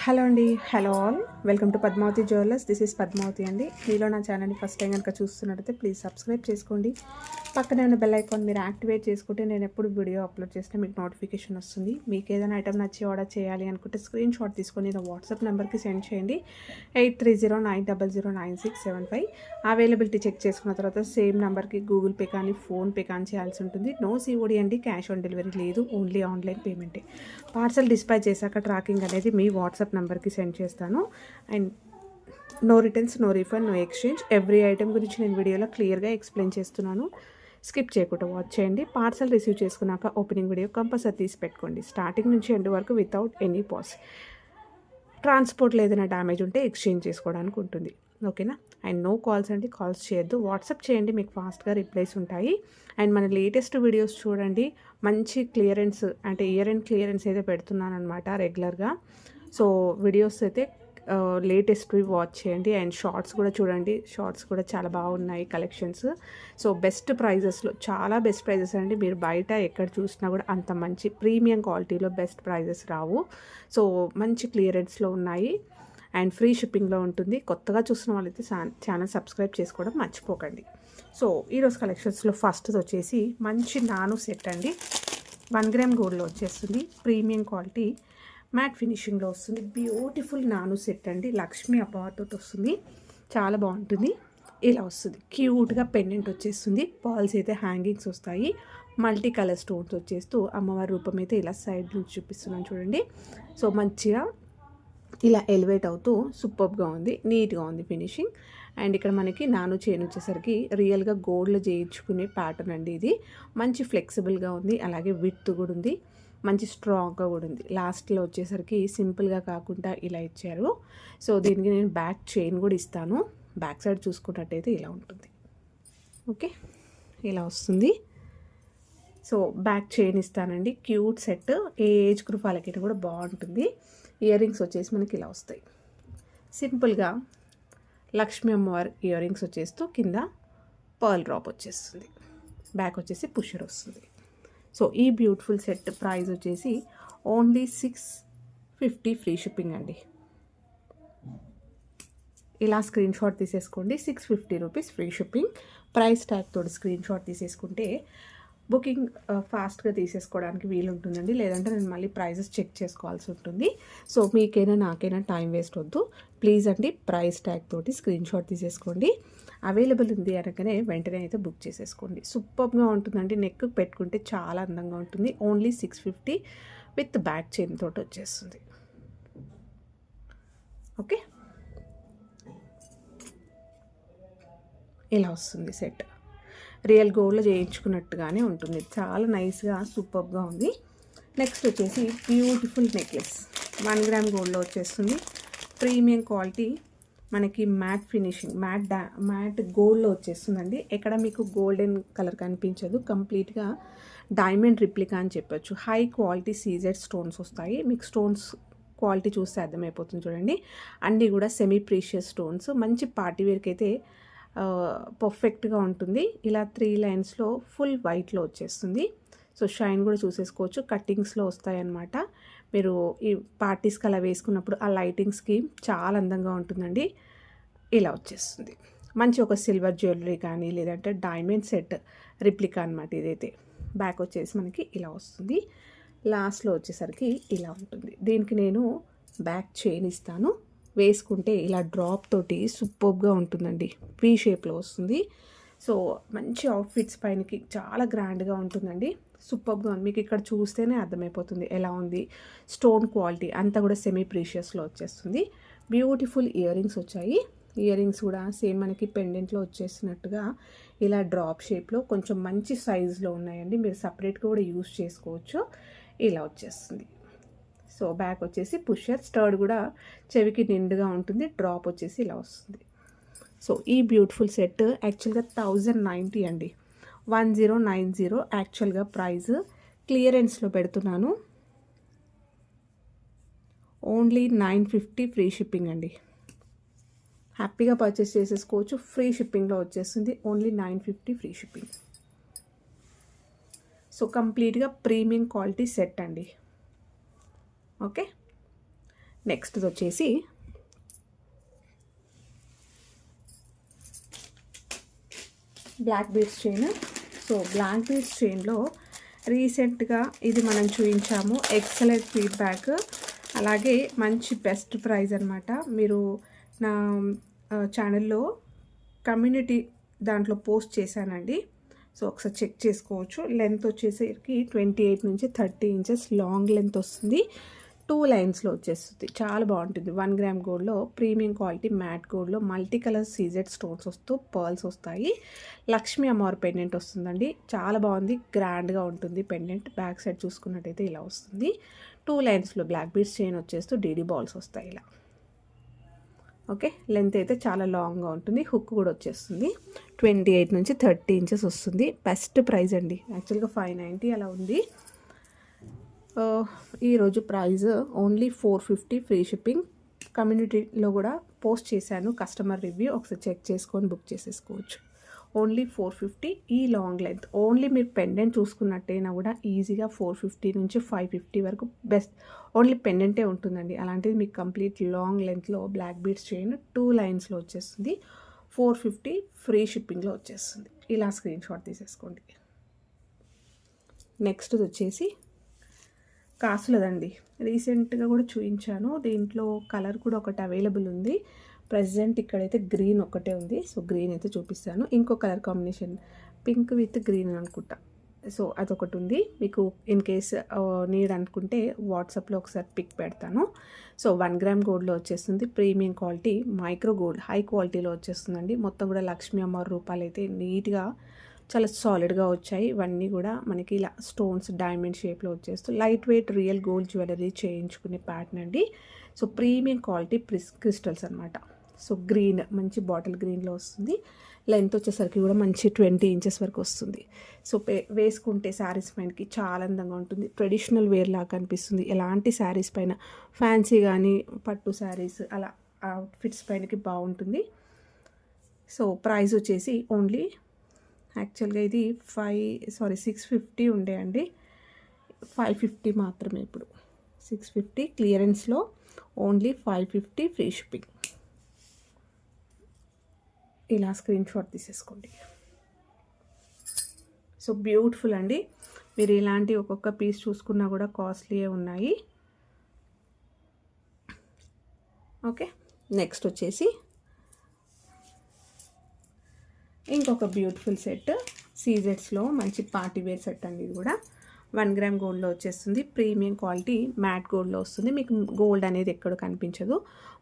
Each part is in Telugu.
హలో అండి, hello all, welcome to Padmavathi jewellers. This is Padmavathi అండి. మీలో నా ఛానల్ని ఫస్ట్ టైం కనుక చూస్తున్నట్టయితే ప్లీజ్ సబ్స్క్రైబ్ చేసుకోండి. పక్కనే ఉన్న బెల్ ఐకాన్ మీరు యాక్టివేట్ చేసుకుంటే నేను ఎప్పుడు వీడియో అప్లోడ్ చేసినా మీకు నోటిఫికేషన్ వస్తుంది. మీకు ఏదైనా ఐటమ్ నచ్చి ఆర్డర్ చేయాలి అనుకుంటే స్క్రీన్ షాట్ తీసుకొని నా వాట్సాప్ నెంబర్కి సెండ్ చేయండి. 8309009675. అవైలబిలిటీ చెక్ చేసుకున్న తర్వాత సేమ్ నెంబర్కి గూగుల్ పే కానీ ఫోన్పే కానీ చేయాల్సి ఉంటుంది. నో సిఓడి అండి, క్యాష్ ఆన్ డెలివరీ లేదు, ఓన్లీ ఆన్లైన్ పేమెంటే. పార్సల్ డిస్పాచ్ చేశాక ట్రాకింగ్ అనేది మీ వాట్సాప్ నెంబర్కి సెండ్ చేస్తాను. And no returns, no refund, no exchange. Every item గురించి నేను వీడియోలో క్లియర్గా ఎక్స్ప్లెయిన్ చేస్తున్నాను. స్కిప్ చేయకుండా వాచ్ చేయండి. పార్సల్ రిసీవ్ చేసుకున్నాక ఓపెనింగ్ వీడియో కంపల్సరీ తీసి పెట్టుకోండి, స్టార్టింగ్ నుంచి ఎండ్ వరకు వితౌట్ ఎనీ పాస్. ట్రాన్స్పోర్ట్లో ఏదైనా డ్యామేజ్ ఉంటే ఎక్స్చేంజ్ చేసుకోవడానికి ఉంటుంది. ఓకేనా? అండ్ నో కాల్స్ అండి, కాల్స్ చేయొద్దు, వాట్సాప్ చేయండి, మీకు ఫాస్ట్గా రిప్లైస్ ఉంటాయి. అండ్ మన లేటెస్ట్ వీడియోస్ చూడండి. మంచి క్లియరెన్స్ అంటే ఇయర్ అండ్ క్లియరెన్స్ అయితే పెడుతున్నాను అనమాట రెగ్యులర్గా. సో వీడియోస్ అయితే లేటెస్ట్వి వాచ్ చేయండి. అండ్ షార్ట్స్ కూడా చూడండి, షార్ట్స్ కూడా చాలా బాగున్నాయి కలెక్షన్స్. సో బెస్ట్ ప్రైజెస్లో, చాలా బెస్ట్ ప్రైజెస్ అండి. మీరు బయట ఎక్కడ చూసినా కూడా అంత మంచి ప్రీమియం క్వాలిటీలో బెస్ట్ ప్రైజెస్ రావు. సో మంచి క్లియరెన్స్లో ఉన్నాయి అండ్ ఫ్రీ షిప్పింగ్లో ఉంటుంది. కొత్తగా చూసిన వాళ్ళైతే ఛానల్ సబ్స్క్రైబ్ చేసుకోవడం మర్చిపోకండి. సో ఈరోజు కలెక్షన్స్లో ఫస్ట్ వచ్చేసి మంచి నాను సెట్ అండి. 1 గ్రామ్ గోల్డ్లో వచ్చేస్తుంది, ప్రీమియం క్వాలిటీ, మ్యాట్ ఫినిషింగ్లో వస్తుంది. బ్యూటిఫుల్ నాను సెట్ అండి. లక్ష్మీ అమ్మవారితో వస్తుంది, చాలా బాగుంటుంది. ఇలా వస్తుంది, క్యూట్గా పెండెంట్ వచ్చేస్తుంది. పర్ల్స్ అయితే హ్యాంగింగ్స్ వస్తాయి. మల్టీ కలర్ స్టోన్స్ వచ్చేస్తూ అమ్మవారి రూపం అయితే ఇలా సైడ్ నుంచి చూపిస్తున్నాను చూడండి. సో మంచిగా ఇలా ఎలివేట్ అవుతూ సూపర్గా ఉంది, నీట్గా ఉంది ఫినిషింగ్. అండ్ ఇక్కడ మనకి నాను చైన్ వచ్చేసరికి రియల్గా గోల్డ్లో చేయించుకునే ప్యాటర్న్ అండి. ఇది మంచి ఫ్లెక్సిబుల్గా ఉంది, అలాగే విత్ కూడా ఉంది, మంచి స్ట్రాంగ్గా కూడా ఉంది. లాస్ట్లో వచ్చేసరికి సింపుల్గా కాకుండా ఇలా ఇచ్చారు. సో దీనికి నేను బ్యాక్ చైన్ కూడా ఇస్తాను. బ్యాక్ సైడ్ చూసుకున్నట్టయితే ఇలా ఉంటుంది. ఓకే, ఇలా వస్తుంది. సో బ్యాక్ చైన్ ఇస్తానండి. క్యూట్ సెట్, ఏ ఏజ్ గ్రూప్ వాళ్ళకైతే కూడా బాగుంటుంది. ఇయర్ రింగ్స్ వచ్చేసి మనకి ఇలా వస్తాయి. సింపుల్గా లక్ష్మీ అమ్మవారి ఇయర్ రింగ్స్ వచ్చేస్తూ కింద పర్ల్ డ్రాప్ వచ్చేస్తుంది. బ్యాక్ వచ్చేసి పుషర్ వస్తుంది. సో ఈ బ్యూటిఫుల్ సెట్ ప్రైస్ వచ్చేసి ఓన్లీ 650 ఫ్రీ షిప్పింగ్ అండి. ఇలా స్క్రీన్ షాట్ తీసేసుకోండి. 650 rupees free shipping. Price tag తోటి స్క్రీన్ షాట్ తీసేసుకుంటే బుకింగ్ ఫాస్ట్గా తీసేసుకోవడానికి వీలుంటుందండి. లేదంటే నేను మళ్ళీ ప్రైజెస్ చెక్ చేసుకోవాల్సి ఉంటుంది. సో మీకైనా నాకైనా టైం వేస్ట్ వద్దు ప్లీజ్ అండి. ప్రైస్ ట్యాగ్ తోటి స్క్రీన్ షాట్ తీసేసుకోండి. అవైలబుల్ ఉంది అనగానే వెంటనే అయితే బుక్ చేసేసుకోండి. సూపర్గా ఉంటుందండి. నెక్ పెట్టుకుంటే చాలా అందంగా ఉంటుంది. ఓన్లీ 650 విత్ బ్యాక్ చైన్ తోటి వచ్చేస్తుంది. ఓకే, ఇలా వస్తుంది సెట్. రియల్ గోల్డ్లో చేయించుకున్నట్టుగానే ఉంటుంది. చాలా నైస్గా సూపర్గా ఉంది. నెక్స్ట్ వచ్చేసి బ్యూటిఫుల్ నెక్లెస్, 1 గ్రామ్ గోల్డ్లో వచ్చేస్తుంది. ప్రీమియం క్వాలిటీ, మనకి మ్యాట్ ఫినిషింగ్, మ్యాట్ గోల్డ్లో వచ్చేస్తుందండి. ఎక్కడ మీకు గోల్డెన్ కలర్ కనిపించదు, కంప్లీట్గా డైమండ్ రిప్లికా అని చెప్పొచ్చు. హై క్వాలిటీ సీజెడ్ స్టోన్స్ వస్తాయి. మీకు స్టోన్స్ క్వాలిటీ చూస్తే అర్థమైపోతుంది చూడండి. అన్నీ కూడా సెమీ ప్రీషియస్ స్టోన్స్. మంచి పార్టీ వేర్కి అయితే పర్ఫెక్ట్గా ఉంటుంది. ఇలా 3 లైన్స్లో ఫుల్ వైట్లో వచ్చేస్తుంది. సో షైన్ కూడా చూసేసుకోవచ్చు. కట్టింగ్స్లో వస్తాయన్నమాట. మీరు ఈ పార్టీస్కి అలా వేసుకున్నప్పుడు ఆ లైటింగ్స్కి చాలా అందంగా ఉంటుందండి. ఇలా వచ్చేస్తుంది. మంచి ఒక సిల్వర్ జ్యువెలరీ కానీ లేదంటే డైమండ్ సెట్ రిప్లికా అనమాట ఇదైతే. బ్యాక్ వచ్చేసి మనకి ఇలా వస్తుంది. లాస్ట్లో వచ్చేసరికి ఇలా ఉంటుంది. దీనికి నేను బ్యాక్ చైన్ ఇస్తాను. వేసుకుంటే ఇలా డ్రాప్ తోటి సూపర్గా ఉంటుందండి. వీ షేప్లో వస్తుంది. సో మంచి అవుట్ఫిట్స్ పైనకి చాలా గ్రాండ్గా ఉంటుందండి. సూపర్గా ఉంది. మీకు ఇక్కడ చూస్తేనే అర్థమైపోతుంది ఎలా ఉంది. స్టోన్ క్వాలిటీ అంతా కూడా సెమీ ప్రీషియస్లో వచ్చేస్తుంది. బ్యూటిఫుల్ ఇయర్ రింగ్స్ వచ్చాయి. ఇయర్ రింగ్స్ కూడా సేమ్ మనకి పెండెంట్లో వచ్చేసినట్టుగా ఇలా డ్రాప్ షేప్లో కొంచెం మంచి సైజులో ఉన్నాయండి. మీరు సపరేట్గా కూడా యూస్ చేసుకోవచ్చు. ఇలా వచ్చేస్తుంది. సో బ్యాక్ వచ్చేసి పుషర్, స్టర్డ్ కూడా చెవికి నిండుగా ఉంటుంది. డ్రాప్ వచ్చేసి ఇలా వస్తుంది. సో ఈ బ్యూటిఫుల్ సెట్ యాక్చువల్గా 1090 అండి. 1090 యాక్చువల్గా ప్రైస్. క్లియరెన్స్లో పెడుతున్నాను. ఓన్లీ 950 ఫ్రీ షిప్పింగ్ అండి. హ్యాపీగా పర్చేస్ చేసేసుకోవచ్చు. ఫ్రీ షిప్పింగ్లో వచ్చేస్తుంది. Only 950 free shipping. సో కంప్లీట్గా ప్రీమియం క్వాలిటీ సెట్ అండి. ఓకే, నెక్స్ట్ వచ్చేసి black beads chain. So black beads చైన్లో రీసెంట్గా ఇది మనం చూపించాము, ఎక్సలెంట్ ఫీడ్బ్యాక్, అలాగే మంచి బెస్ట్ ప్రైస్ అనమాట. మీరు నా ఛానల్లో కమ్యూనిటీ దాంట్లో పోస్ట్ చేశానండి. సో ఒకసారి చెక్ చేసుకోవచ్చు. లెంత్ వచ్చేసరికి 28 నుంచి 30 ఇంచెస్ లాంగ్ లెంత్ వస్తుంది. 2 లైన్స్లో వచ్చేస్తుంది. చాలా బాగుంటుంది. 1 గ్రామ్ గోల్డ్లో ప్రీమియం క్వాలిటీ మ్యాట్ గోల్డ్లో మల్టీ కలర్ సీజెడ్ స్టోన్స్ వస్తూ పర్ల్స్ వస్తాయి. లక్ష్మీ అమ్మవారి పెండెంట్ వస్తుందండి. చాలా బాగుంది, గ్రాండ్గా ఉంటుంది పెండెంట్. బ్యాక్ సైడ్ చూసుకున్నట్టయితే ఇలా వస్తుంది. 2 లైన్స్లో బ్లాక్ బీడ్స్ చైన్ వచ్చేస్తూ డీడీ బాల్స్ వస్తాయి ఇలా. ఓకే, లెంత్ అయితే చాలా లాంగ్గా ఉంటుంది. హుక్ కూడా వచ్చేస్తుంది. 28 నుంచి 30 ఇంచెస్ వస్తుంది. బెస్ట్ ప్రైస్ అండి. యాక్చువల్గా 590 అలా ఉంది. ఈరోజు ప్రైస్ ఓన్లీ 450 ఫ్రీ షిప్పింగ్. కమ్యూనిటీలో కూడా పోస్ట్ చేశాను కస్టమర్ రివ్యూ, ఒకసారి చెక్ చేసుకొని బుక్ చేసేసుకోవచ్చు. ఓన్లీ 450 ఈ లాంగ్ లెంత్. ఓన్లీ మీరు పెండెంట్ చూసుకున్నట్టయినా కూడా ఈజీగా 450 నుంచి 550 వరకు బెస్ట్ ఓన్లీ పెండెంటే ఉంటుందండి. అలాంటిది మీకు కంప్లీట్ లాంగ్ లెంత్లో బ్లాక్ బీడ్స్ చైన్ 2 లైన్స్లో వచ్చేస్తుంది. 450 ఫ్రీ షిప్పింగ్లో వచ్చేస్తుంది. ఇలా స్క్రీన్ షాట్ తీసేసుకోండి. నెక్స్ట్ వచ్చేసి కాసులదండి. రీసెంట్గా కూడా చూపించాను. దీంట్లో కలర్ కూడా ఒకటి అవైలబుల్ ఉంది. ప్రజెంట్ ఇక్కడైతే గ్రీన్ ఒకటే ఉంది. సో గ్రీన్ అయితే చూపిస్తాను. ఇంకో colour combination pink with green అనుకుంటా. సో అదొకటి ఉంది. మీకు ఇన్ కేస్ నీడ్ అనుకుంటే వాట్సాప్లో ఒకసారి పిక్ పెడతాను. సో 1 గ్రామ్ గోల్డ్లో వచ్చేస్తుంది. Premium quality micro gold high క్వాలిటీలో వచ్చేస్తుందండి. మొత్తం కూడా లక్ష్మీ అమ్మవారి రూపాలు అయితే నీట్గా చాలా సాలిడ్గా వచ్చాయి. ఇవన్నీ కూడా మనకి ఇలా స్టోన్స్ డైమండ్ షేప్లో వచ్చేస్తూ light weight real gold jewellery చేయించుకునే ప్యాటర్న్ అండి. సో ప్రీమియం క్వాలిటీ క్రిస్టల్స్ అనమాట. సో గ్రీన్ మంచి బాటిల్ గ్రీన్లో వస్తుంది. లెంత్ వచ్చేసరికి కూడా మంచి 20 ఇంచెస్ వరకు వస్తుంది. సో వేసుకుంటే శారీస్ పైనకి చాలా అందంగా ఉంటుంది. ట్రెడిషనల్ వేర్ లాగా కనిపిస్తుంది. ఎలాంటి శారీస్ పైన ఫ్యాన్సీ కానీ పట్టు శారీస్ అలా అవుట్ఫిట్స్ పైనకి బాగుంటుంది. సో ప్రైస్ వచ్చేసి ఓన్లీ యాక్చువల్గా ఇది 650 ఉండే అండి. 550 మాత్రమే ఇప్పుడు. 650 క్లియరెన్స్లో ఓన్లీ 550 ఫ్రీ షిప్పింగ్. ఇలా స్క్రీన్ షాట్ తీసేసుకోండి. సో బ్యూటిఫుల్ అండి. మీరు ఇలాంటి ఒక్కొక్క పీస్ చూసుకున్నా కూడా కాస్ట్లీయే ఉన్నాయి. ఓకే, నెక్స్ట్ వచ్చేసి ఇంకొక బ్యూటిఫుల్ సెట్ సీజెట్స్లో మంచి పార్టీ వేర్ సెట్ అండి. ఇది కూడా 1 గ్రామ్ గోల్డ్లో వచ్చేస్తుంది. ప్రీమియం క్వాలిటీ మ్యాట్ గోల్డ్లో వస్తుంది. మీకు గోల్డ్ అనేది ఎక్కడ కనిపించదు.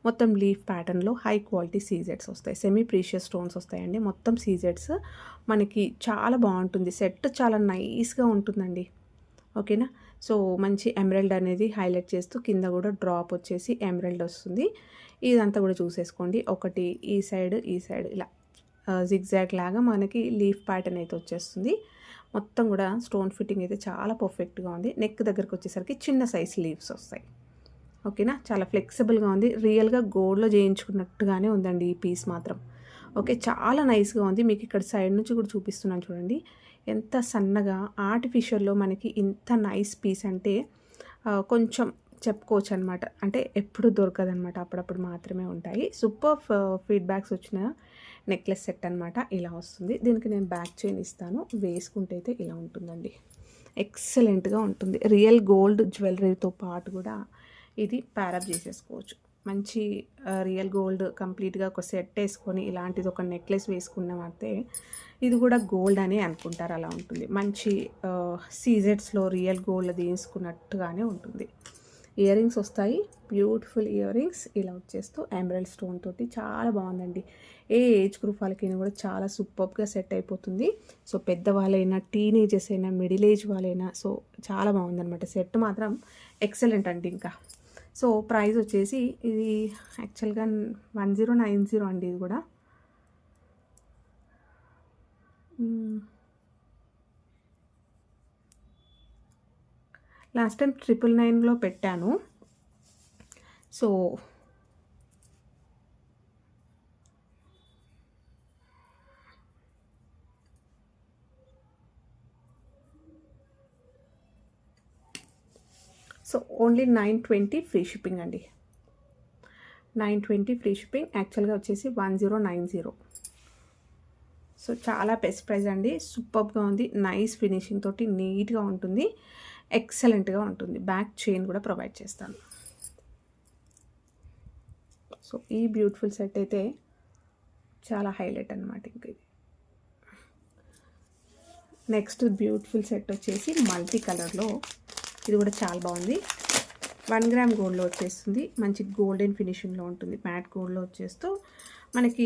మొత్తం లీఫ్ ప్యాటర్న్లో హై క్వాలిటీ సీజెట్స్ వస్తాయి. సెమీ ప్రీషియస్ స్టోన్స్ వస్తాయండి. మొత్తం సీజెట్స్ మనకి చాలా బాగుంటుంది. సెట్ చాలా నైస్గా ఉంటుందండి. ఓకేనా. సో మంచి ఎమరల్డ్ అనేది హైలైట్ చేస్తూ కింద కూడా డ్రాప్ వచ్చేసి ఎమరల్డ్ వస్తుంది. ఇదంతా కూడా చూసేసుకోండి. ఒకటి ఈ సైడ్ ఇలా జిగ్జాగ్ లాగా మనకి లీఫ్ ప్యాటర్న్ అయితే వచ్చేస్తుంది. మొత్తం కూడా స్టోన్ ఫిట్టింగ్ అయితే చాలా పర్ఫెక్ట్గా ఉంది. నెక్ దగ్గరకు వచ్చేసరికి చిన్న సైజ్ లీవ్స్ వస్తాయి. ఓకేనా, చాలా ఫ్లెక్సిబుల్గా ఉంది. రియల్గా గోల్డ్లో చేయించుకున్నట్టుగానే ఉందండి ఈ పీస్ మాత్రం. ఓకే, చాలా నైస్గా ఉంది. మీకు ఇక్కడ సైడ్ నుంచి కూడా చూపిస్తున్నాను చూడండి. ఎంత సన్నగా ఆర్టిఫిషియల్లో మనకి ఇంత నైస్ పీస్ అంటే కొంచెం చెప్పుకోవచ్చు అనమాట. అంటే ఎప్పుడు దొరకదనమాట, అప్పుడప్పుడు మాత్రమే ఉంటాయి. సూపర్ ఫీడ్బ్యాక్స్ వచ్చిన నెక్లెస్ సెట్ అనమాట. ఇలా వస్తుంది. దీనికి నేను బ్యాక్ చైన్ ఇస్తాను. వేసుకుంటే అయితే ఇలా ఉంటుందండి. ఎక్సలెంట్గా ఉంటుంది. రియల్ గోల్డ్ జ్యువెలరీతో పాటు కూడా ఇది ప్యారప్ చేసేసుకోవచ్చు. మంచి రియల్ గోల్డ్ కంప్లీట్గా ఒక సెట్ వేసుకొని ఇలాంటిది ఒక నెక్లెస్ వేసుకున్నామంటే ఇది కూడా గోల్డ్ అని అనుకుంటారు. అలా ఉంటుంది. మంచి సీజెట్స్లో రియల్ గోల్డ్ తీసుకున్నట్టుగానే ఉంటుంది. ఇయర్ రింగ్స్ వస్తాయి. బ్యూటిఫుల్ ఇయర్ రింగ్స్ ఇలా వచ్చేస్తూ ఎమరల్డ్ స్టోన్ తోటి చాలా బాగుందండి. ఏ ఏజ్ గ్రూప్ వాళ్ళకైనా కూడా చాలా సూపర్గా సెట్ అయిపోతుంది. సో పెద్దవాళ్ళైనా, టీనేజర్స్ అయినా, మిడిల్ ఏజ్ వాళ్ళైనా సో చాలా బాగుందన్నమాట. సెట్ మాత్రం ఎక్సలెంట్ అండి. ఇంకా సో ప్రైస్ వచ్చేసి ఇది యాక్చువల్గా 1090 అండి. ఇది కూడా లాస్ట్ టైం 999లో పెట్టాను. సో ఓన్లీ 920 ఫ్రీ షిప్పింగ్ అండి. 920 ఫ్రీ షిప్పింగ్. యాక్చువల్గా వచ్చేసి 1090. సో చాలా బెస్ట్ ప్రైస్ అండి. సూపర్గా ఉంది. నైస్ ఫినిషింగ్ తోటి నీట్గా ఉంటుంది, ఎక్సలెంట్గా ఉంటుంది. బ్యాక్ చైన్ కూడా ప్రొవైడ్ చేస్తాను. సో ఈ బ్యూటిఫుల్ సెట్ అయితే చాలా హైలైట్ అనమాట. ఇంక ఇది నెక్స్ట్ బ్యూటిఫుల్ సెట్ వచ్చేసి మల్టీ కలర్లో. ఇది కూడా చాలా బాగుంది. 1 గ్రామ్ గోల్డ్లో వచ్చేస్తుంది. మంచి గోల్డెన్ ఫినిషింగ్లో ఉంటుంది. మ్యాట్ గోల్డ్లో వచ్చేస్తూ మనకి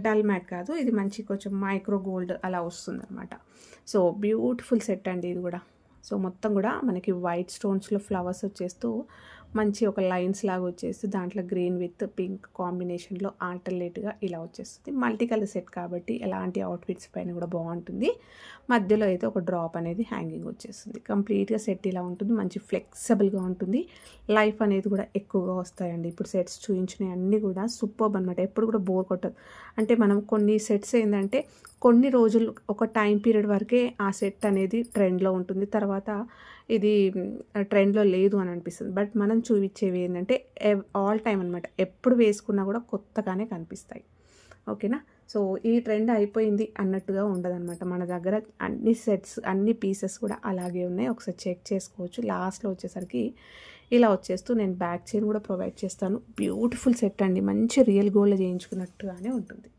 డల్ మ్యాట్ కాదు, ఇది మంచి కొంచెం మైక్రో గోల్డ్ అలా వస్తుంది అనమాట. సో బ్యూటిఫుల్ సెట్ అండి ఇది కూడా. సో మొత్తం కూడా మనకి వైట్ స్టోన్స్లో ఫ్లవర్స్ వచ్చేస్తూ మంచి ఒక లైన్స్ లాగా వచ్చేసి దాంట్లో గ్రీన్ విత్ పింక్ కాంబినేషన్లో ఆల్టర్నేట్గా ఇలా వచ్చేస్తుంది. మల్టీ కలర్ సెట్ కాబట్టి ఎలాంటి అవుట్ఫిట్స్ పైన కూడా బాగుంటుంది. మధ్యలో అయితే ఒక డ్రాప్ అనేది హ్యాంగింగ్ వచ్చేస్తుంది. కంప్లీట్గా సెట్ ఇలా ఉంటుంది. మంచి ఫ్లెక్సిబుల్గా ఉంటుంది. లైఫ్ అనేది కూడా ఎక్కువగా వస్తాయండి. ఇప్పుడు సెట్స్ చూపించినవి అన్నీ కూడా సూపర్బ్ అనమాట. ఎప్పుడు కూడా బోర్ కొట్టదు. అంటే మనం కొన్ని సెట్స్ ఏంటంటే కొన్ని రోజులు ఒక టైం పీరియడ్ వరకే ఆ సెట్ అనేది ట్రెండ్లో ఉంటుంది, తర్వాత ఇది ట్రెండ్లో లేదు అని అనిపిస్తుంది. బట్ మనం చూపించేవి ఏంటంటే ఆల్ టైం అనమాట. ఎప్పుడు వేసుకున్నా కూడా కొత్తగానే కనిపిస్తాయి. ఓకేనా. సో ఈ ట్రెండ్ అయిపోయింది అన్నట్టుగా ఉండదన్నమాట. మన దగ్గర అన్ని సెట్స్ అన్ని పీసెస్ కూడా అలాగే ఉన్నాయి. ఒకసారి చెక్ చేసుకోవచ్చు. లాస్ట్లో వచ్చేసరికి ఇలా వచ్చేస్తూ నేను బ్యాక్ చైన్ కూడా ప్రొవైడ్ చేస్తాను. బ్యూటిఫుల్ సెట్ అండి. మంచి రియల్ గోల్డ్ చేయించుకున్నట్టుగానే ఉంటుంది.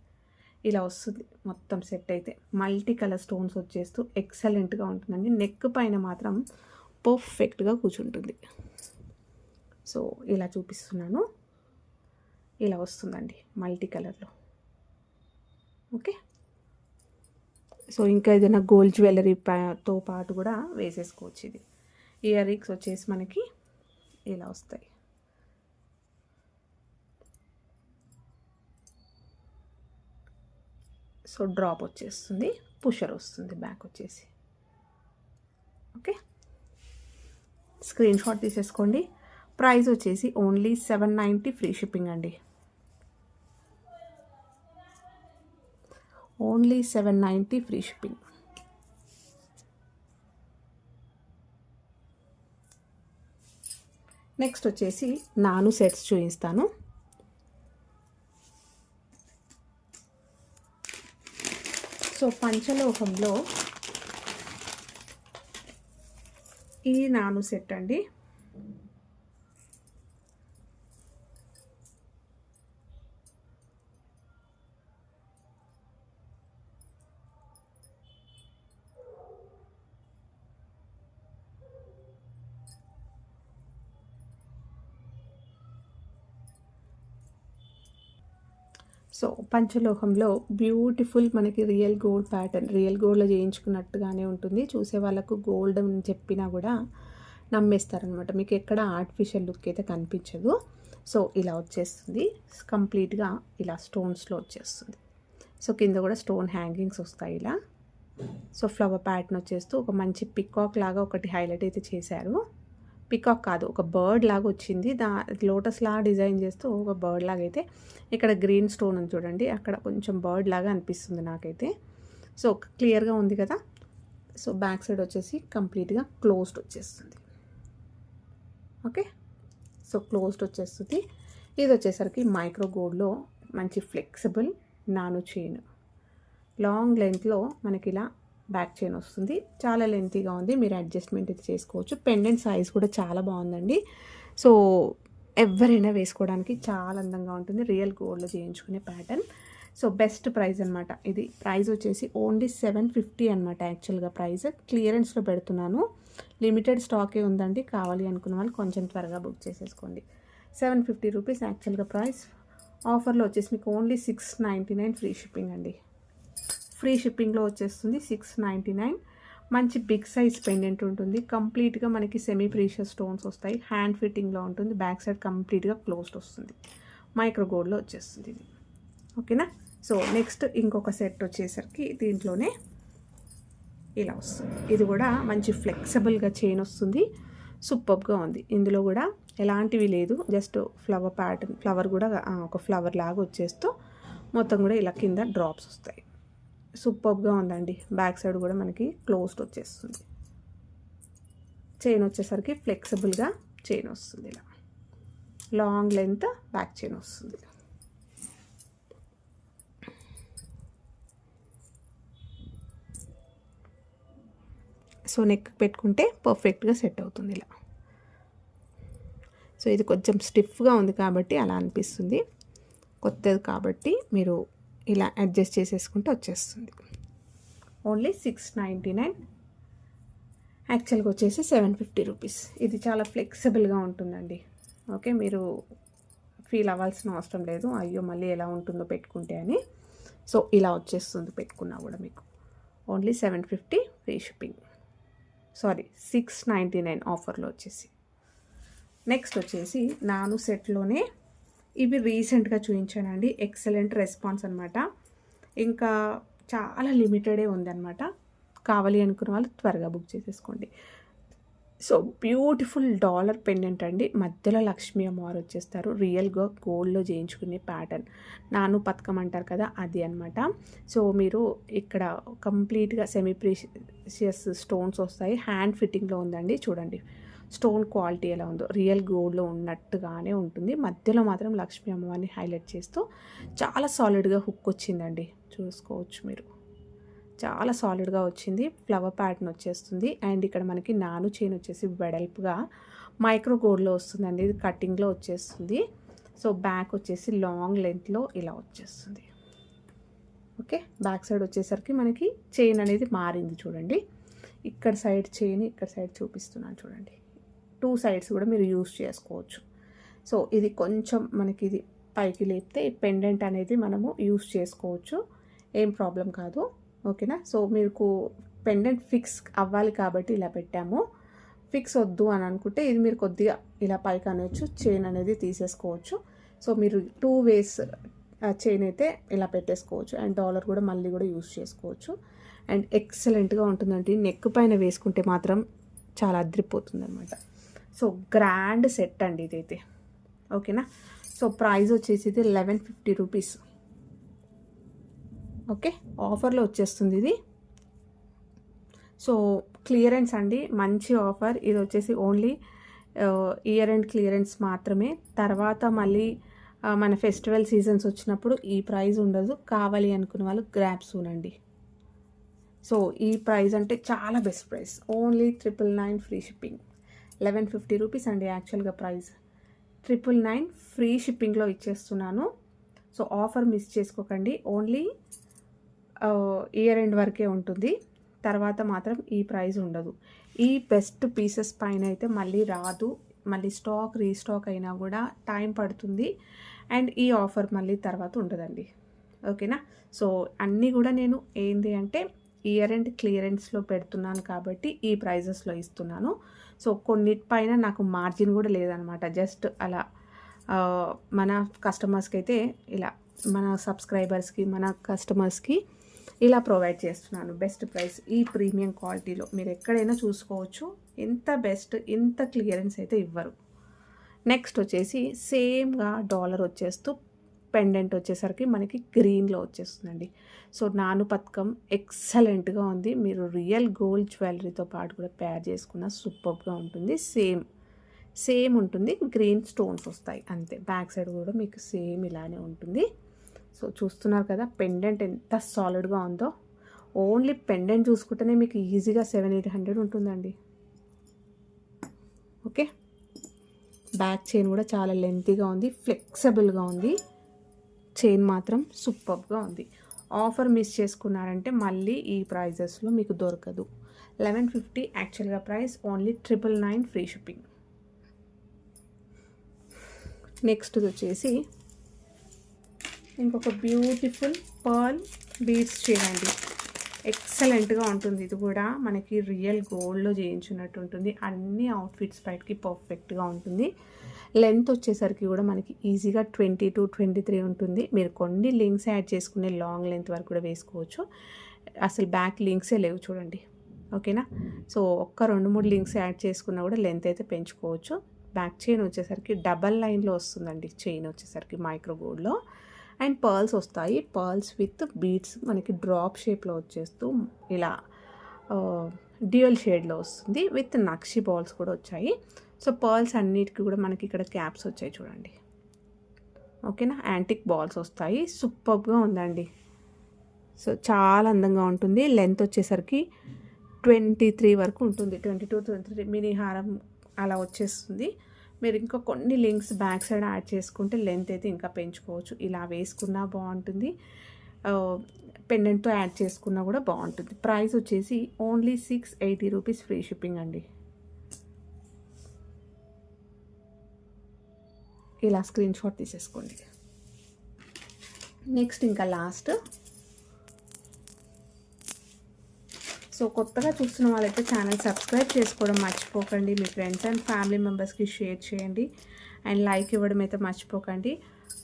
ఇలా వస్తుంది మొత్తం సెట్ అయితే. మల్టీ కలర్ స్టోన్స్ వచ్చేస్తూ ఎక్సలెంట్గా ఉంటుందండి. నెక్ పైన మాత్రం పర్ఫెక్ట్గా కూర్చుంటుంది. సో ఇలా చూపిస్తున్నాను. ఇలా వస్తుందండి మల్టీ కలర్లో. ఓకే. సో ఇంకా ఏదైనా గోల్డ్ జ్యువెలరీతో పాటు కూడా వేసేసుకోవచ్చు. ఇది ఇయర్ రింగ్స్ వచ్చేసి మనకి ఇలా వస్తాయి. సో డ్రాప్ వచ్చేస్తుంది, పుషర్ వస్తుంది బ్యాక్ వచ్చేసి. ఓకే. స్క్రీన్ షాట్ తీసేసుకోండి. ప్రైస్ వచ్చేసి ఓన్లీ 790 ఫ్రీ షిప్పింగ్ అండి. Only 790 free shipping. నెక్స్ట్ వచ్చేసి నాను సెట్స్ చూపిస్తాను. సో పంచలోహంలో ఈ నాను సెట్ అండి. సో పంచలోహంలో బ్యూటిఫుల్ మనకి రియల్ గోల్డ్ ప్యాటర్న్, రియల్ గోల్డ్లో చేయించుకున్నట్టుగానే ఉంటుంది. చూసే వాళ్ళకు గోల్డ్ అని చెప్పినా కూడా నమ్మేస్తారనమాట. మీకు ఎక్కడ ఆర్టిఫిషియల్ లుక్ అయితే కనిపించదు. సో ఇలా వచ్చేస్తుంది కంప్లీట్గా. ఇలా స్టోన్స్లో వచ్చేస్తుంది. సో కింద కూడా స్టోన్ హ్యాంగింగ్స్ వస్తాయి ఇలా. సో ఫ్లవర్ ప్యాటర్న్ వచ్చేస్తూ ఒక మంచి పికాక్ లాగా ఒకటి హైలైట్ అయితే చేశారు. పికాక్ కాదు, ఒక బర్డ్ లాగా వచ్చింది. లోటస్ లాగా డిజైన్ చేస్తూ ఒక బర్డ్ లాగా అయితే ఇక్కడ గ్రీన్ స్టోన్ ఉంది చూడండి, అక్కడ కొంచెం బర్డ్ లాగా అనిపిస్తుంది నాకైతే. సో క్లియర్గా ఉంది కదా. సో బ్యాక్ సైడ్ వచ్చేసి కంప్లీట్గా క్లోజ్డ్ వచ్చేస్తుంది. ఓకే. సో క్లోజ్డ్ వచ్చేస్తుంది. ఇది వచ్చేసరికి మైక్రో గోల్డ్లో మంచి ఫ్లెక్సిబుల్ నాను చైన్. లాంగ్ లెంత్లో మనకి ఇలా బ్యాక్ చైన్ వస్తుంది. చాలా లెంతీగా ఉంది, మీరు అడ్జస్ట్మెంట్ ఇది చేసుకోవచ్చు. పెండెంట్ సైజ్ కూడా చాలా బాగుందండి. సో ఎవరైనా వేసుకోవడానికి చాలా అందంగా ఉంటుంది. రియల్ గోల్డ్లో చేయించుకునే ప్యాటర్న్. సో బెస్ట్ ప్రైస్ అనమాట. ఇది ప్రైస్ వచ్చేసి ఓన్లీ 750 అనమాట. యాక్చువల్గా ప్రైస్ క్లియరెన్స్లో పెడుతున్నాను. లిమిటెడ్ స్టాకే ఉందండి. కావాలి అనుకున్న వాళ్ళు కొంచెం త్వరగా బుక్ చేసేసుకోండి. 750 రూపీస్ యాక్చువల్గా ప్రైస్. ఆఫర్లో వచ్చేసి మీకు ఓన్లీ 699 ఫ్రీ షిప్పింగ్ అండి. ఫ్రీ షిప్పింగ్లో వచ్చేస్తుంది 699. మంచి బిగ్ సైజ్ పెండెంట్ ఉంటుంది. కంప్లీట్గా మనకి సెమీ ప్రీషియస్ స్టోన్స్ వస్తాయి. హ్యాండ్ ఫిట్టింగ్లో ఉంటుంది. బ్యాక్ సైడ్ కంప్లీట్గా క్లోజ్డ్ వస్తుంది. మైక్రో గోల్డ్లో వచ్చేస్తుంది ఇది. ఓకేనా. సో నెక్స్ట్ ఇంకొక సెట్ వచ్చేసరికి దీంట్లోనే ఇలా వస్తుంది. ఇది కూడా మంచి ఫ్లెక్సిబుల్గా చైన్ వస్తుంది. సూపర్గా ఉంది. ఇందులో కూడా ఎలాంటివి లేదు, జస్ట్ ఫ్లవర్ ప్యాటర్న్, ఫ్లవర్ కూడా ఒక ఫ్లవర్ లాగా వచ్చేస్తూ మొత్తం కూడా ఇలా కింద డ్రాప్స్ వస్తాయి. సూపర్గా ఉందండి. బ్యాక్ సైడ్ కూడా మనకి క్లోజ్డ్ వచ్చేస్తుంది. చైన్ వచ్చేసరికి ఫ్లెక్సిబుల్గా చైన్ వస్తుంది ఇలా. లాంగ్ లెంత్ బ్యాక్ చైన్ వస్తుంది. సో నెక్ పెట్టుకుంటే పర్ఫెక్ట్గా సెట్ అవుతుంది ఇలా. సో ఇది కొంచెం స్టిఫ్గా ఉంది కాబట్టి అలా అనిపిస్తుంది, కొత్తది కాబట్టి మీరు ఇలా అడ్జస్ట్ చేసేసుకుంటే వచ్చేస్తుంది. ఓన్లీ 699, యాక్చువల్గా వచ్చేసి 750 రూపీస్. ఇది చాలా ఫ్లెక్సిబుల్గా ఉంటుందండి. ఓకే, మీరు ఫీల్ అవ్వాల్సిన అవసరం లేదు అయ్యో మళ్ళీ ఎలా ఉంటుందో పెట్టుకుంటే అని. సో ఇలా వచ్చేస్తుంది పెట్టుకున్నా కూడా మీకు. ఓన్లీ 750 ఫ్రీ షిప్పింగ్, సారీ 699 ఆఫర్లో వచ్చేసి. నెక్స్ట్ వచ్చేసి నాను సెట్లోనే ఇవి రీసెంట్గా చూపించానండి. ఎక్సలెంట్ రెస్పాన్స్ అనమాట. ఇంకా చాలా లిమిటెడే ఉందన్నమాట. కావాలి అనుకున్న వాళ్ళు త్వరగా బుక్ చేసేసుకోండి. సో బ్యూటిఫుల్ డాలర్ పెండెంట్ అండి. మధ్యలో లక్ష్మీ అమ్మవారు వచ్చేస్తారు. రియల్గా గోల్డ్లో చేయించుకునే ప్యాటర్న్, నాను పథకం అంటారు కదా, అది అనమాట. సో మీరు ఇక్కడ కంప్లీట్గా సెమీ ప్రీషియస్ స్టోన్స్ వస్తాయి. హ్యాండ్ ఫిట్టింగ్లో ఉందండి. చూడండి స్టోన్ క్వాలిటీ ఎలా ఉందో, రియల్ గోల్డ్లో ఉన్నట్టుగానే ఉంటుంది. మధ్యలో మాత్రం లక్ష్మీ అమ్మవారిని హైలైట్ చేస్తూ చాలా సాలిడ్గా హుక్ వచ్చిందండి. చూసుకోవచ్చు మీరు, చాలా సాలిడ్గా వచ్చింది. ఫ్లవర్ ప్యాటర్న్ వచ్చేస్తుంది. అండ్ ఇక్కడ మనకి నాను చైన్ వచ్చేసి వెడల్పుగా మైక్రో గోల్డ్లో వస్తుందండి. ఇది కటింగ్లో వచ్చేస్తుంది. సో బ్యాక్ వచ్చేసి లాంగ్ లెంత్లో ఇలా వచ్చేస్తుంది. ఓకే, బ్యాక్ సైడ్ వచ్చేసరికి మనకి చైన్ అనేది మారింది చూడండి. ఇక్కడ సైడ్ చైన్, ఇక్కడ సైడ్ చూపిస్తున్నాను చూడండి. 2 సైడ్స్ కూడా మీరు యూస్ చేసుకోవచ్చు. సో ఇది కొంచెం మనకి ఇది పైకి లేపితే ఈ పెండెంట్ అనేది మనము యూస్ చేసుకోవచ్చు, ఏం ప్రాబ్లం కాదు. ఓకేనా. సో మీకు పెండెంట్ ఫిక్స్ అవ్వాలి కాబట్టి ఇలా పెట్టాము. ఫిక్స్ వద్దు అని అనుకుంటే ఇది మీరు కొద్దిగా ఇలా పైకి అనవచ్చు, చైన్ అనేది తీసేసుకోవచ్చు. సో మీరు 2 వేస్ చైన్ అయితే ఇలా పెట్టేసుకోవచ్చు. అండ్ డాలర్ కూడా మళ్ళీ కూడా యూస్ చేసుకోవచ్చు. అండ్ ఎక్సలెంట్గా ఉంటుందండి. నెక్ పైన వేసుకుంటే మాత్రం చాలా అద్రిపోతుంది అనమాట. సో గ్రాండ్ సెట్ అండి ఇదైతే. ఓకేనా. సో ప్రైస్ వచ్చేసి ఇది 1150 రూపీస్. ఓకే, ఆఫర్లో వచ్చేస్తుంది ఇది. సో క్లియరెన్స్ అండి, మంచి ఆఫర్ ఇది వచ్చేసి. ఓన్లీ ఇయర్ ఎండ్ క్లియరెన్స్ మాత్రమే. తర్వాత మళ్ళీ మన ఫెస్టివల్ సీజన్స్ వచ్చినప్పుడు ఈ ప్రైస్ ఉండదు. కావాలి అనుకున్న వాళ్ళు గ్రాబ్ సూన్ అండి. సో ఈ ప్రైస్ అంటే చాలా best price. Only 999 free shipping. 1150 rupees అండి యాక్చువల్గా ప్రైస్. 999 ఫ్రీ షిప్పింగ్లో ఇచ్చేస్తున్నాను. సో ఆఫర్ మిస్ చేసుకోకండి. ఓన్లీ ఇయర్ ఎండ్ వరకే ఉంటుంది. తర్వాత మాత్రం ఈ ప్రైస్ ఉండదు. ఈ బెస్ట్ పీసెస్ పైన అయితే మళ్ళీ రాదు. మళ్ళీ స్టాక్ రీస్టాక్ అయినా కూడా టైం పడుతుంది. అండ్ ఈ ఆఫర్ మళ్ళీ తర్వాత ఉండదండి. ఓకేనా. సో అన్నీ కూడా నేను ఏంటి అంటే ఇయర్ ఎండ్ క్లియరెన్స్లో పెడుతున్నాను కాబట్టి ఈ ప్రైజెస్లో ఇస్తున్నాను. సో కొన్నిటిపైన నాకు మార్జిన్ కూడా లేదనమాట. జస్ట్ అలా మన కస్టమర్స్కి అయితే ఇలా, మన సబ్స్క్రైబర్స్కి, మన కస్టమర్స్కి ఇలా ప్రొవైడ్ చేస్తున్నాను బెస్ట్ ప్రైస్. ఈ ప్రీమియం క్వాలిటీలో మీరు ఎక్కడైనా చూసుకోవచ్చు. ఇంత బెస్ట్, ఇంత క్లియరెన్స్ అయితే ఇవ్వరు. నెక్స్ట్ వచ్చేసి సేమ్గా డాలర్ వచ్చేస్తూ పెండెంట్ వచ్చేసరికి మనకి గ్రీన్లో వచ్చేస్తుందండి. సో నాను పథకం ఎక్సలెంట్గా ఉంది. మీరు రియల్ గోల్డ్ జ్యువెలరీతో పాటు కూడా పేర్ చేసుకున్న సూపర్గా ఉంటుంది. సేమ్ ఉంటుంది. గ్రీన్ స్టోన్స్ వస్తాయి అంతే. బ్యాక్ సైడ్ కూడా మీకు సేమ్ ఇలానే ఉంటుంది. సో చూస్తున్నారు కదా పెండెంట్ ఎంత సాలిడ్గా ఉందో. ఓన్లీ పెండెంట్ చూసుకుంటేనే మీకు ఈజీగా 700-800 ఉంటుందండి. ఓకే, బ్యాక్ చైన్ కూడా చాలా లెంతీగా ఉంది, ఫ్లెక్సిబుల్గా ఉంది. చైన్ మాత్రం సూపర్గా ఉంది. ఆఫర్ మిస్ చేసుకున్నారంటే మళ్ళీ ఈ ప్రైజెస్లో మీకు దొరకదు. 1150 యాక్చువల్గా price. Only 999 free shipping. Next వచ్చేసి ఇంకొక బ్యూటిఫుల్ పర్ల్ బీడ్స్ చేయండి. ఎక్సలెంట్గా ఉంటుంది. ఇది కూడా మనకి రియల్ గోల్డ్లో చేయించున్నట్టు ఉంటుంది. అన్ని అవుట్ఫిట్స్ బయటికి పర్ఫెక్ట్గా ఉంటుంది. లెంత్ వచ్చేసరికి కూడా మనకి ఈజీగా 20-23 ఉంటుంది. మీరు కొన్ని లింక్స్ యాడ్ చేసుకునే లాంగ్ లెంత్ వరకు కూడా వేసుకోవచ్చు. అసలు బ్యాక్ లింక్సే లేవు చూడండి. ఓకేనా. సో ఒక్క 2-3 లింక్స్ యాడ్ చేసుకున్నా కూడా లెంత్ అయితే పెంచుకోవచ్చు. బ్యాక్ చైన్ వచ్చేసరికి డబల్ లైన్లో వస్తుందండి. చైన్ వచ్చేసరికి మైక్రో గోల్డ్లో. అండ్ పర్ల్స్ వస్తాయి. పర్ల్స్ విత్ బీడ్స్ మనకి డ్రాప్ షేప్లో వచ్చేస్తూ ఇలా డ్యూయల్ షేడ్లో వస్తుంది. విత్ నక్షి బాల్స్ కూడా వచ్చాయి. సో పర్ల్స్ అన్నిటికీ కూడా మనకి ఇక్కడ క్యాప్స్ వచ్చాయి చూడండి. ఓకేనా, యాంటిక్ బాల్స్ వస్తాయి. సూపర్గా ఉందండి. సో చాలా అందంగా ఉంటుంది. లెంత్ వచ్చేసరికి 23 వరకు ఉంటుంది, 22-23 మినీ హారం అలా వచ్చేస్తుంది. మీరు ఇంకా కొన్ని లింక్స్ బ్యాక్ సైడ్ యాడ్ చేసుకుంటే లెంత్ అయితే ఇంకా పెంచుకోవచ్చు. ఇలా వేసుకున్నా బాగుంటుంది, పెండెంట్తో యాడ్ చేసుకున్నా కూడా బాగుంటుంది. ప్రైస్ వచ్చేసి ఓన్లీ 680 రూపీస్, ఫ్రీ షిప్పింగ్ అండి. ఇలా స్క్రీన్ షాట్ తీసేసుకోండి. నెక్స్ట్ ఇంకా లాస్ట్. సో కొత్తగా చూస్తున్న వాళ్ళైతే ఛానల్ సబ్స్క్రైబ్ చేసుకోవడం మర్చిపోకండి. మీ ఫ్రెండ్స్ అండ్ ఫ్యామిలీ మెంబర్స్కి షేర్ చేయండి అండ్ లైక్ ఇవ్వడం అయితే మర్చిపోకండి.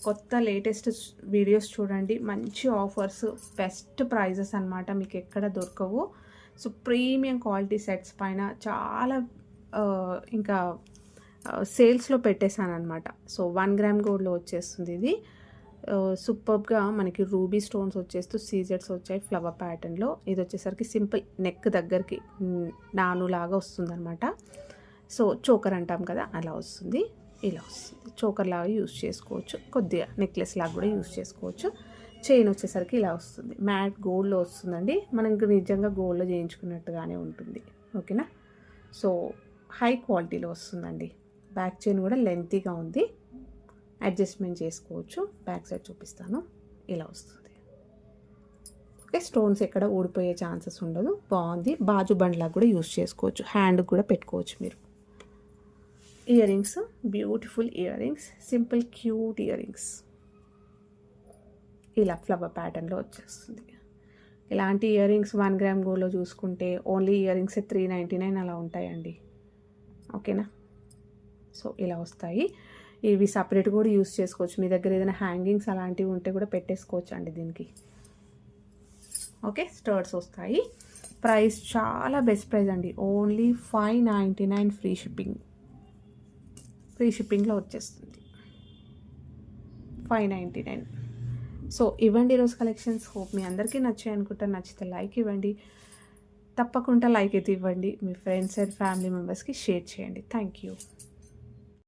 కొత్త లేటెస్ట్ వీడియోస్ చూడండి. మంచి ఆఫర్స్, బెస్ట్ ప్రైజెస్ అన్నమాట, మీకు ఎక్కడ దొరకవు. సో ప్రీమియం క్వాలిటీ సెట్స్ పైన చాలా ఇంకా సేల్స్లో పెట్టేశాను అనమాట. సో 1 గ్రామ్ గోల్డ్లో వచ్చేస్తుంది ఇది. సూపర్గా మనకి రూబీ స్టోన్స్ వచ్చేస్తూ సీజెడ్స్ వచ్చాయి ఫ్లవర్ ప్యాటర్న్లో. ఇది వచ్చేసరికి సింపుల్ నెక్ దగ్గరికి నానులాగా వస్తుందన్నమాట. సో చోకర్ అంటాం కదా, అలా వస్తుంది. ఇలా వస్తుంది, చోకర్ లాగా యూస్ చేసుకోవచ్చు, కొద్దిగా నెక్లెస్ లాగా కూడా యూస్ చేసుకోవచ్చు. చైన్ వచ్చేసరికి ఇలా వస్తుంది, మ్యాట్ గోల్డ్లో వస్తుందండి. మనకి నిజంగా గోల్డ్లో చేయించుకున్నట్టుగానే ఉంటుంది. ఓకేనా, సో హై క్వాలిటీలో వస్తుందండి. బ్యాక్ చైన్ కూడా లెంతీగా ఉంది, అడ్జస్ట్మెంట్ చేసుకోవచ్చు. బ్యాక్ సైడ్ చూపిస్తాను, ఇలా వస్తుంది. ఓకే, స్టోన్స్ ఎక్కడ ఊడిపోయే ఛాన్సెస్ ఉండదు, బాగుంది. బాజు బండ్లాగా కూడా యూస్ చేసుకోవచ్చు, హ్యాండ్ కూడా పెట్టుకోవచ్చు మీరు. Ear rings, beautiful ear rings, simple cute ear rings, ఇలా ఫ్లవర్ ప్యాటర్న్లో వచ్చేస్తుంది. ఇలాంటి ఇయర్ రింగ్స్ 1 గ్రామ్ గోల్డ్లో చూసుకుంటే ఓన్లీ ఇయర్ రింగ్స్ 399 అలా ఉంటాయండి. ఓకేనా, సో ఇలా వస్తాయి. ఇవి సపరేట్ కూడా యూస్ చేసుకోవచ్చు. మీ దగ్గర ఏదైనా హ్యాంగింగ్స్ అలాంటివి ఉంటే కూడా పెట్టేసుకోవచ్చు అండి దీనికి. ఓకే, స్టర్ట్స్ వస్తాయి. ప్రైస్ చాలా బెస్ట్ ప్రైస్ అండి, ఓన్లీ 599, ఫ్రీ షిప్పింగ్. ఫ్రీ షిప్పింగ్లో వచ్చేస్తుంది 599. సో ఇవ్వండి ఈరోజు కలెక్షన్స్. హోప్ మీ అందరికీ నచ్చాయి అనుకుంటా. నచ్చితే లైక్ ఇవ్వండి, తప్పకుండా లైక్ అయితే ఇవ్వండి. మీ ఫ్రెండ్స్ అండ్ ఫ్యామిలీ మెంబర్స్కి షేర్ చేయండి. Thank you.